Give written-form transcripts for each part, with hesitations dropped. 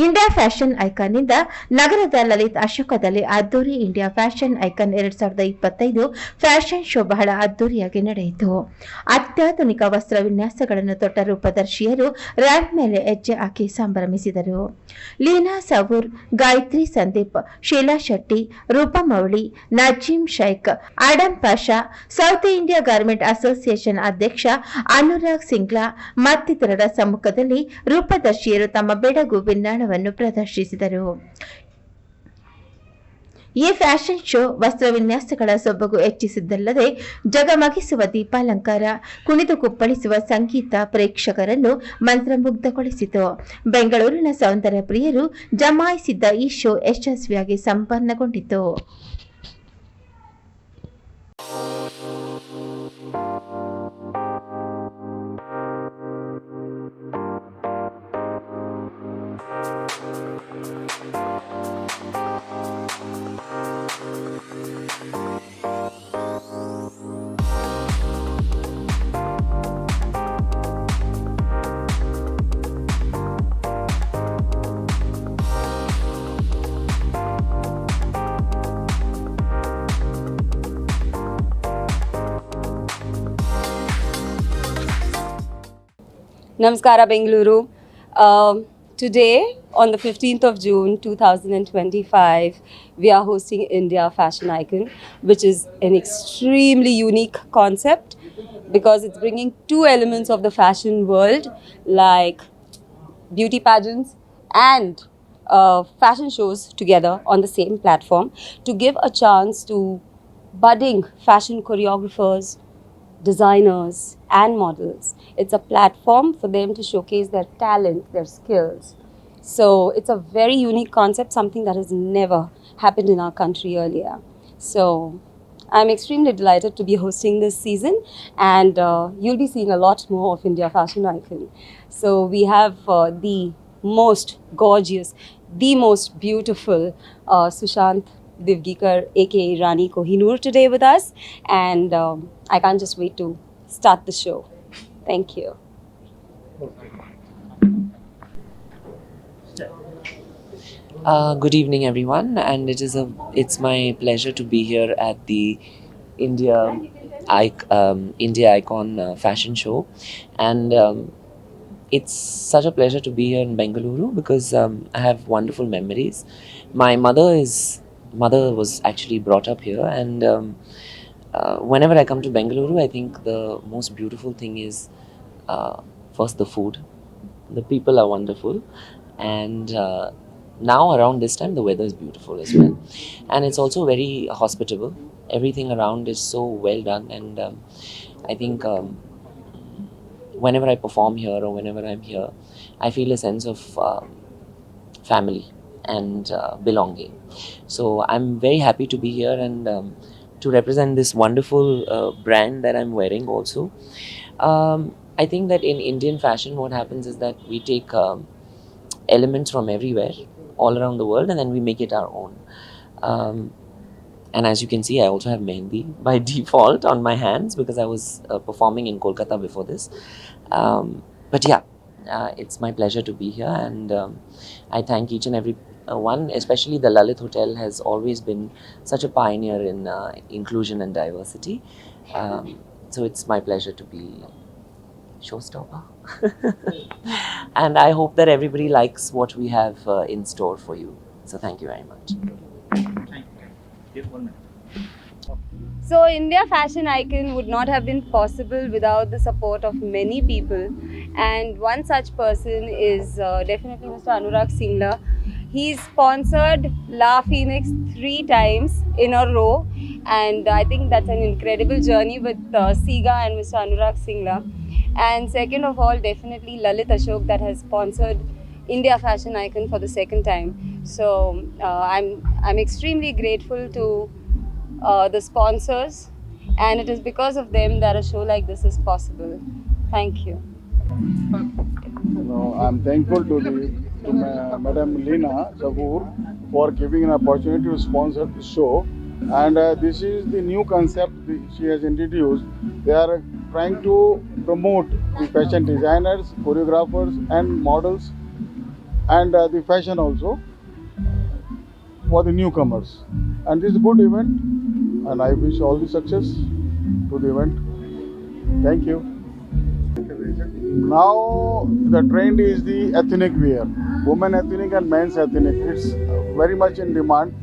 India fashion icon ನಿಂದ ನಗರದ ಲಲಿತ್ ಅಶೋಕದಲ್ಲಿ ಅದ್ದೂರಿ India fashion icon 2025 fashion show ಬಹಳ ಅದ್ದೂರಿಯಾಗಿ ನಡೆಯಿತು. ಅತ್ಯಾಧುನಿಕ ವಸ್ತ್ರ ವಿನ್ಯಾಸಗಳನ್ನು ತೊಟ್ಟ ರೂಪದರ್ಶಿಯರು ರ್ಯಾಂಪ್ ಮೇಲೆ ಹೆಜ್ಜೆ ಹಾಕಿ ಸಂಭ್ರಮಿಸಿದರು. Leena Savur, Gayatri Sandeep, Sheela Shetty, Roopa Mouli, Nazeem Shaikh, Adam Pasha, South India garment association ಅಧ್ಯಕ್ಷ ಅನುರಾಗ್ ಸಿಂಗ್ಲಾ ಮತ್ತಿತರರ ಸಮ್ಮುಖದಲ್ಲಿ ರೂಪದರ್ಶಿಯರು ತಮ್ಮ ಬೆಡಗು ವಿನ್ಯಾಸವನ್ನು ಪ್ರದರ್ಶಿಸಿದರು. ಈ ಫ್ಯಾಷನ್ ಶೋ ವಸ್ತ್ರ ವಿನ್ಯಾಸಗಳ ಸೊಬಗು ಹೆಚ್ಚಿಸಿದ್ದಲ್ಲದೆ ಜಗಮಗಿಸುವ ದೀಪಾಲಂಕಾರ, ಕುಣಿದು ಕುಪ್ಪಳಿಸುವ ಸಂಗೀತ ಪ್ರೇಕ್ಷಕರನ್ನು ಮಂತ್ರಮುಗ್ಧಗೊಳಿಸಿತು. ಬೆಂಗಳೂರಿನ ಸೌಂದರ್ಯ ಪ್ರಿಯರು ಜಮಾಯಿಸಿದ್ದ ಈ ಶೋ ಯಶಸ್ವಿಯಾಗಿ ಸಂಪನ್ನಗೊಂಡಿತು. Namaskara Bengaluru. Today, on the 15th of June 2025, we are hosting India Fashion Icon, which is an extremely unique concept because it's bringing two elements of the fashion world, like beauty pageants and fashion shows together on the same platform to give a chance to budding fashion choreographers, designers and models. It's a platform for them to showcase their talent, their skills. So it's a very unique concept, something that has never happened in our country earlier. So I'm extremely delighted to be hosting this season, and you'll be seeing a lot more of India Fashion Icon. So we have the most gorgeous, the most beautiful Sushant Divgikar aka Rani Kohinoor today with us, and I can't just wait to start the show. Thank you. Good evening, everyone, and it's my pleasure to be here at the India Icon Fashion Show, and it's such a pleasure to be here in Bengaluru because I have wonderful memories. My mother was actually brought up here, and whenever I come to Bengaluru, I think the most beautiful thing is first the food. The people are wonderful, and now around this time the weather is beautiful as well, and it's also very hospitable. Everything around is so well done, and I think whenever I perform here or whenever I'm here, I feel a sense of family and belonging. So I'm very happy to be here and to represent this wonderful brand that I'm wearing also. I think that in Indian fashion what happens is that we take elements from everywhere all around the world and then we make it our own. And as you can see, I also have mehndi by default on my hands because I was performing in Kolkata before this. But yeah, it's my pleasure to be here, and I thank each and every one, especially the Lalit Hotel has always been such a pioneer in inclusion and diversity. So it's my pleasure to be showstopper. And I hope that everybody likes what we have in store for you. So thank you very much. So India Fashion Icon would not have been possible without the support of many people, and one such person is definitely Mr. Anurag Singla. He's sponsored La Phoenix 3 times in a row, and I think that's an incredible journey with Siga and Mr. Anurag Singla. And second of all, definitely Lalit Ashok that has sponsored India Fashion Icon for the second time. So I'm extremely grateful to the sponsors, and it is because of them that a show like this is possible. Thank you. I'm thankful to Madam Leena Saboor for giving an opportunity to sponsor the show, and this is the new concept she has introduced. They are trying to promote the fashion designers, choreographers and models and the fashion also for the newcomers. And this is a good event, and I wish all the success to the event. Thank you. Now the trend is the ethnic wear, women ethnic and men's ethnic. It's very much in demand,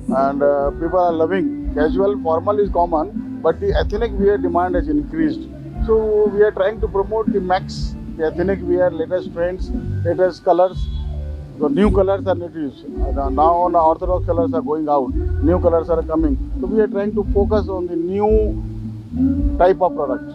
and people are loving. Casual, formal is common, but the ethnic wear demand has increased. So we are trying to promote the max, the ethnic wear, latest trends, latest colors. The new colors are introduced. Now the orthodox colors are going out. New colors are coming. So we are trying to focus on the new type of products.